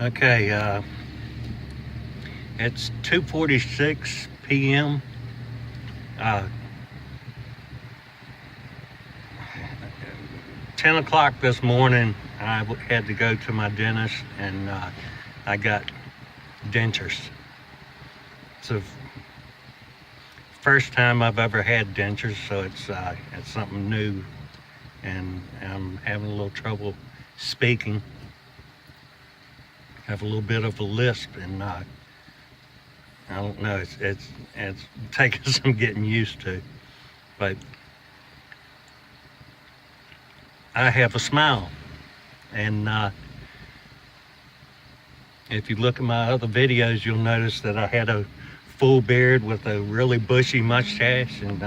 Okay, it's 2:46 p.m. Uh, 10 o'clock this morning, I had to go to my dentist, and I got dentures. It's the first time I've ever had dentures, so it's something new, and I'm having a little trouble speaking. I have a little bit of a lisp, and I don't know. It's taking some getting used to, but I have a smile, and if you look at my other videos, you'll notice that I had a full beard with a really bushy mustache, and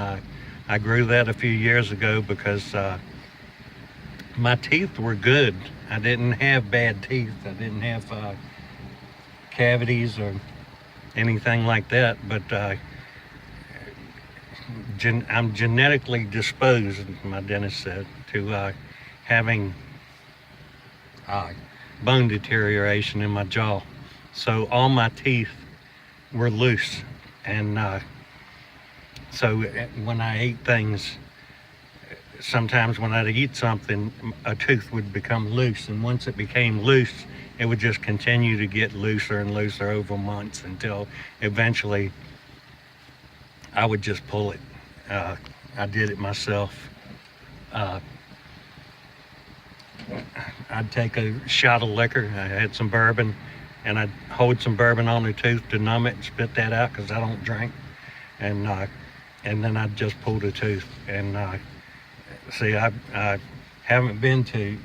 I grew that a few years ago because my teeth were good. I didn't have bad teeth. I didn't have cavities or anything like that, but I'm genetically disposed, my dentist said, to having bone deterioration in my jaw. So all my teeth were loose, and so when I ate things, sometimes when I'd eat something, a tooth would become loose, and once it became loose, it would just continue to get looser and looser over months until eventually I would just pull it. I did it myself. I'd take a shot of liquor. I had some bourbon, and I'd hold some bourbon on the tooth to numb it and spit that out because I don't drink. And then I'd just pull the tooth. And see, I haven't been to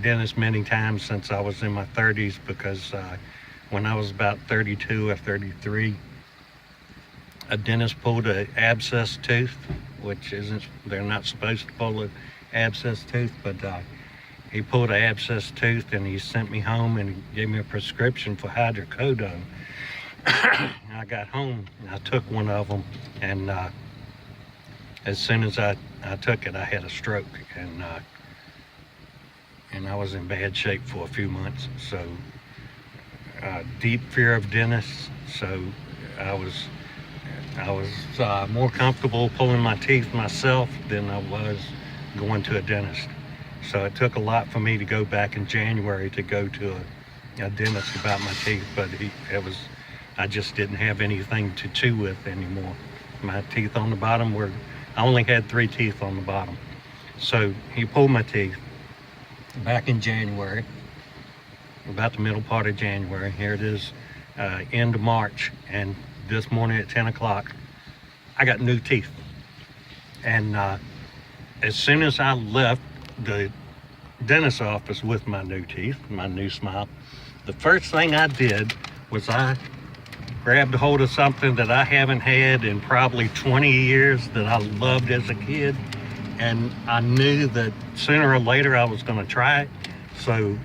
dentist many times since I was in my 30s, because when I was about 32 or 33, a dentist pulled an abscess tooth, which they're not supposed to pull an abscess tooth, but he pulled an abscess tooth, and he sent me home and he gave me a prescription for hydrocodone. I got home and I took one of them, and as soon as I took it, I had a stroke, and I was in bad shape for a few months. So deep fear of dentists. So I was more comfortable pulling my teeth myself than I was going to a dentist. So it took a lot for me to go back in January to go to a dentist about my teeth, but I just didn't have anything to chew with anymore. My teeth on the bottom I only had 3 teeth on the bottom. So he pulled my teeth back in January, about the middle part of January. Here it is, end of March, and this morning at 10 o'clock, I got new teeth. And as soon as I left the dentist's office with my new teeth, my new smile, the first thing I did was I grabbed a hold of something that I haven't had in probably 20 years that I loved as a kid, and I knew that sooner or later I was going to try it, so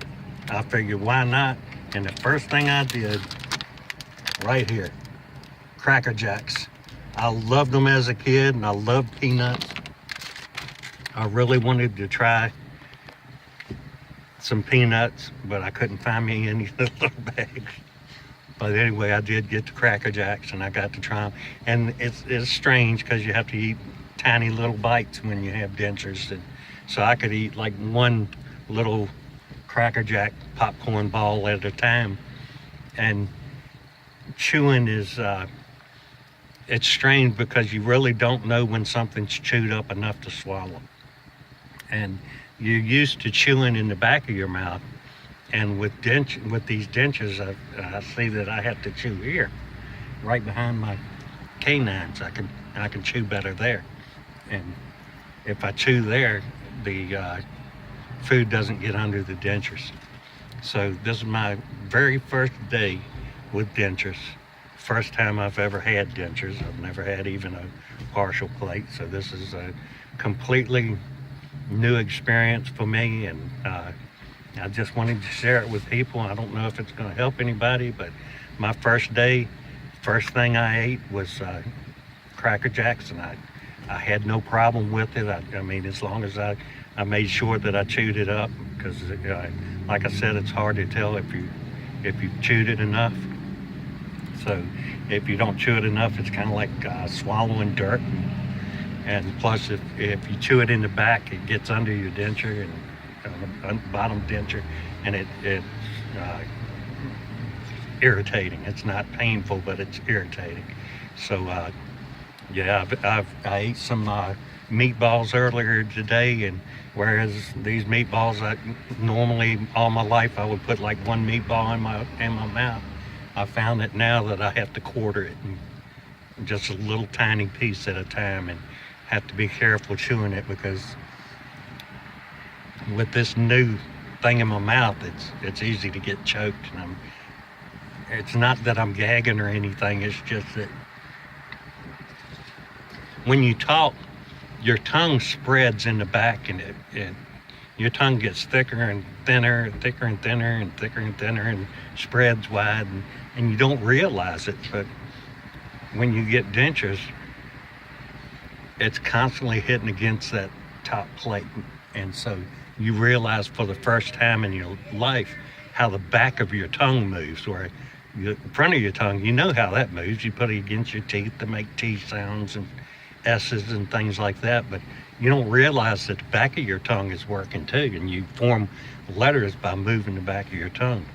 I figured, why not? And the first thing I did, right here, Cracker Jacks. I loved them as a kid, and I loved peanuts. I really wanted to try some peanuts, but I couldn't find me any little bags. But anyway, I did get the Cracker Jacks, and I got to try them. And it's strange because you have to eat tiny little bites when you have dentures. And so I could eat like one little Cracker Jack popcorn ball at a time. And chewing is, it's strange because you really don't know when something's chewed up enough to swallow. And you're used to chewing in the back of your mouth. And with these dentures, I see that I have to chew here, right behind my canines. I can chew better there. And if I chew there, the food doesn't get under the dentures. So this is my very first day with dentures. First time I've ever had dentures. I've never had even a partial plate. So this is a completely new experience for me, and I just wanted to share it with people. I don't know if it's going to help anybody, but my first day, first thing I ate was Cracker Jacks, and I had no problem with it. I mean, as long as I made sure that I chewed it up, because like I said, it's hard to tell if you if you've chewed it enough. So if you don't chew it enough, it's kind of like swallowing dirt. And plus, if you chew it in the back, it gets under your denture and on the bottom denture, and it's irritating. It's not painful, but it's irritating. So yeah, I ate some meatballs earlier today, and whereas these meatballs, normally all my life I would put like one meatball in my mouth, I found that now that I have to quarter it, and just a little tiny piece at a time, and have to be careful chewing it, because with this new thing in my mouth, it's easy to get choked. And it's not that I'm gagging or anything, it's just that when you talk, your tongue spreads in the back, and your tongue gets thicker and thinner, and thicker and thinner, and thicker and thinner, and spreads wide, and you don't realize it. But when you get dentures, it's constantly hitting against that top plate, and so you realize for the first time in your life how the back of your tongue moves, where the front of your tongue, you know how that moves. You put it against your teeth to make T sounds and S's and things like that, but you don't realize that the back of your tongue is working too, and you form letters by moving the back of your tongue.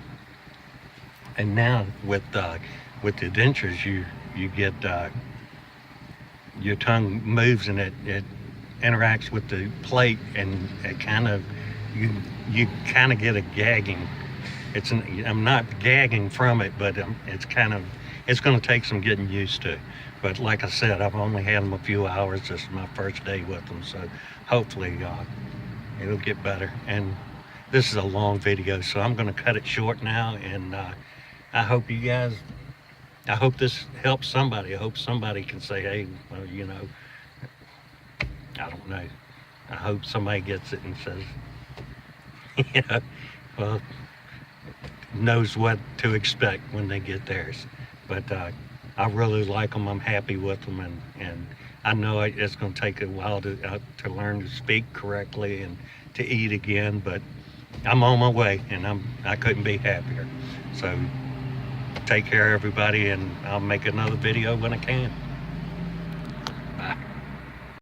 And now with the dentures, you get your tongue moves, and it interacts with the plate, and it kind of you kind of get a gagging. I'm not gagging from it, but it's going to take some getting used to. But like I said, I've only had them a few hours. This is my first day with them, so hopefully it'll get better. And this is a long video, so I'm going to cut it short now. And I hope this helps somebody. I hope somebody can say, hey, well, you know, I don't know. I hope somebody gets it and says, you know, well, knows what to expect when they get theirs. But I really like them. I'm happy with them, and I know it's going to take a while to learn to speak correctly and to eat again. But I'm on my way, and I couldn't be happier. So take care, everybody, and I'll make another video when I can.